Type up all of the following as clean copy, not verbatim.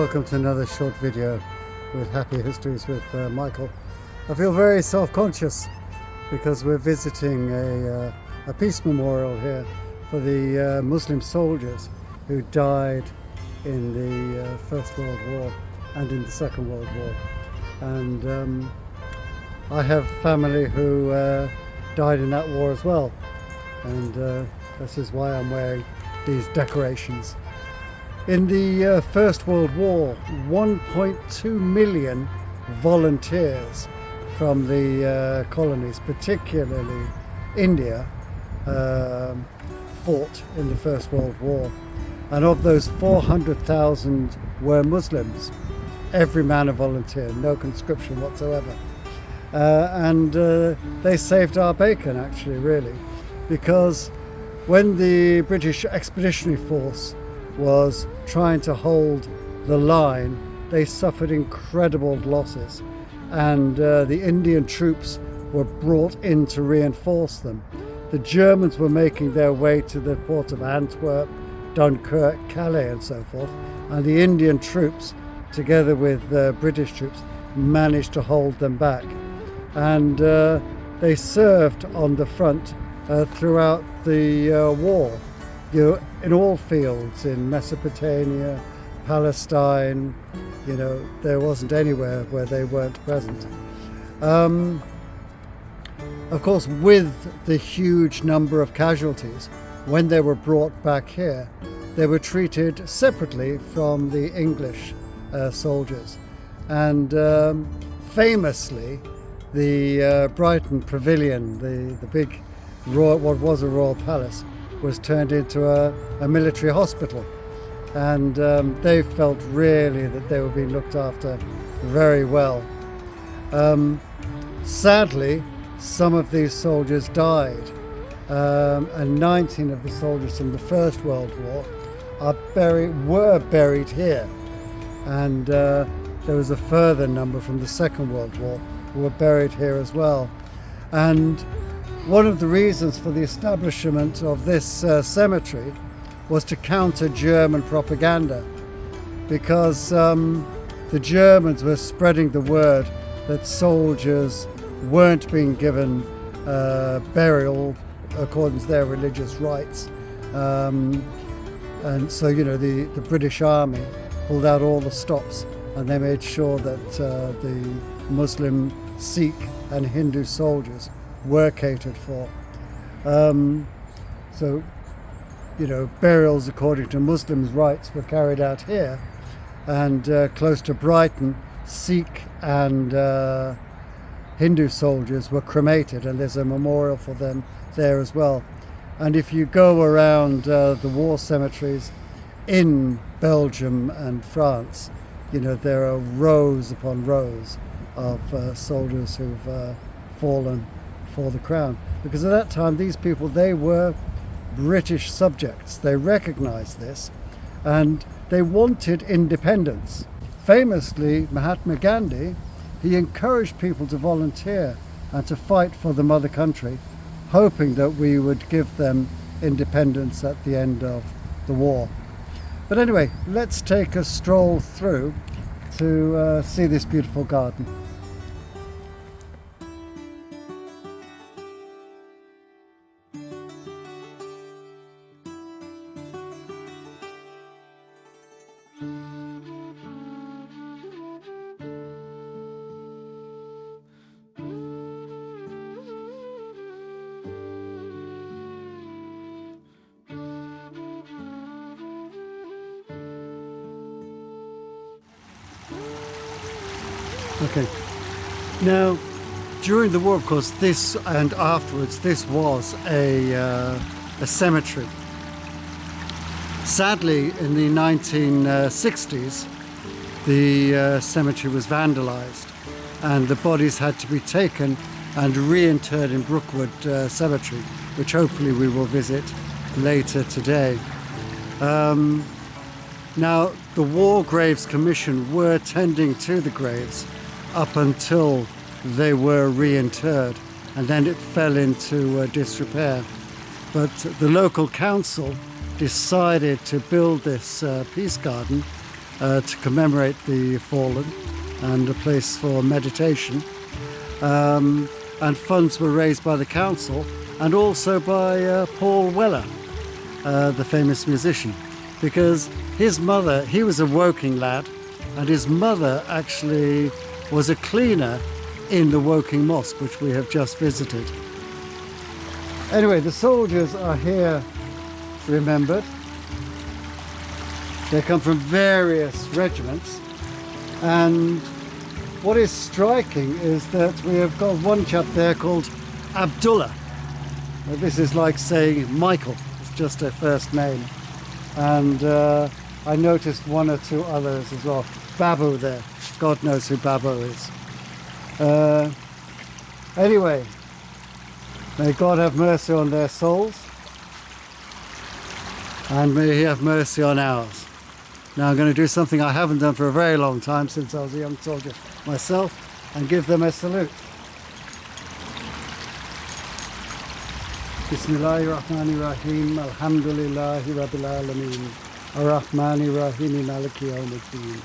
welcome to another short video with Happy Histories with Michael. I feel very self-conscious because we're visiting a peace memorial here for the Muslim soldiers who died in the First World War and in the Second World War. And I have family who died in that war as well, and this is why I'm wearing these decorations. In the First World War, 1.2 million volunteers from the colonies, particularly India, fought in the First World War. And of those, 400,000 were Muslims. Every man a volunteer, no conscription whatsoever. And they saved our bacon, actually, really, because when the British Expeditionary Force was trying to hold the line, they suffered incredible losses, and the Indian troops were brought in to reinforce them. The Germans were making their way to the port of Antwerp, Dunkirk, Calais and so forth, and the Indian troops, together with British troops, managed to hold them back. And they served on the front throughout the war, in all fields, in Mesopotamia, Palestine. There wasn't anywhere where they weren't present. Of course, with the huge number of casualties, when they were brought back here, they were treated separately from the English soldiers. And famously, the Brighton Pavilion, the big what was a royal palace, was turned into a military hospital, and they felt really that they were being looked after very well. Sadly, some of these soldiers died, and 19 of the soldiers from the First World War were buried here, and there was a further number from the Second World War who were buried here as well. And one of the reasons for the establishment of this cemetery was to counter German propaganda, because the Germans were spreading the word that soldiers weren't being given burial according to their religious rites. And so, the British Army pulled out all the stops, and they made sure that the Muslim, Sikh and Hindu soldiers were catered for. So, burials according to Muslims' rites were carried out here, and close to Brighton, Sikh and Hindu soldiers were cremated, and there's a memorial for them there as well. And if you go around the war cemeteries in Belgium and France, there are rows upon rows of soldiers who've fallen for the crown, because at that time these people, they were British subjects. They recognized this, and they wanted independence. Famously, Mahatma Gandhi, he encouraged people to volunteer and to fight for the mother country, hoping that we would give them independence at the end of the war. But anyway, let's take a stroll through to see this beautiful garden. Okay, now during the war, of course, this and afterwards, this was a cemetery. Sadly, in the 1960s, the cemetery was vandalized, and the bodies had to be taken and reinterred in Brookwood Cemetery, which hopefully we will visit later today. Now, the War Graves Commission were tending to the graves up until they were reinterred, and then it fell into disrepair. But the local council decided to build this peace garden to commemorate the fallen and a place for meditation. And funds were raised by the council and also by Paul Weller, the famous musician, because his mother, he was a Woking lad, and his mother actually was a cleaner in the Woking Mosque, which we have just visited. Anyway, the soldiers are here remembered. They come from various regiments, and what is striking is that we have got one chap there called Abdullah. This is like saying Michael, it's just a first name. And I noticed one or two others as well. Babu there, God knows who Babu is. Anyway, may God have mercy on their souls, and may He have mercy on ours. Now I'm going to do something I haven't done for a very long time, since I was a young soldier myself, and give them a salute. Bismillahirrahmanirrahim, alhamdulillahi rabbil alameen, arrahmanirrahim, maliki yawmiddin,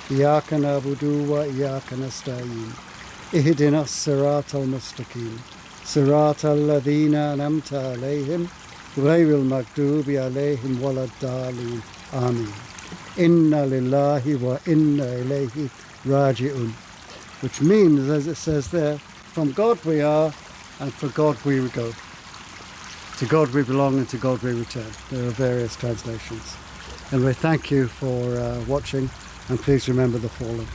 iyaka na'budu wa iyaka nasta'in, ihdinas siratal mustaqim, siratal ladhina an'amta alayhim, ghayril maghdubi alayhim waladdallin, amin. Inna lillahi wa inna ilayhi raji'un, which means, as it says there, from God we are and for God we go. To God we belong and to God we return. There are various translations. Anyway, thank you for watching, and please remember the fallen.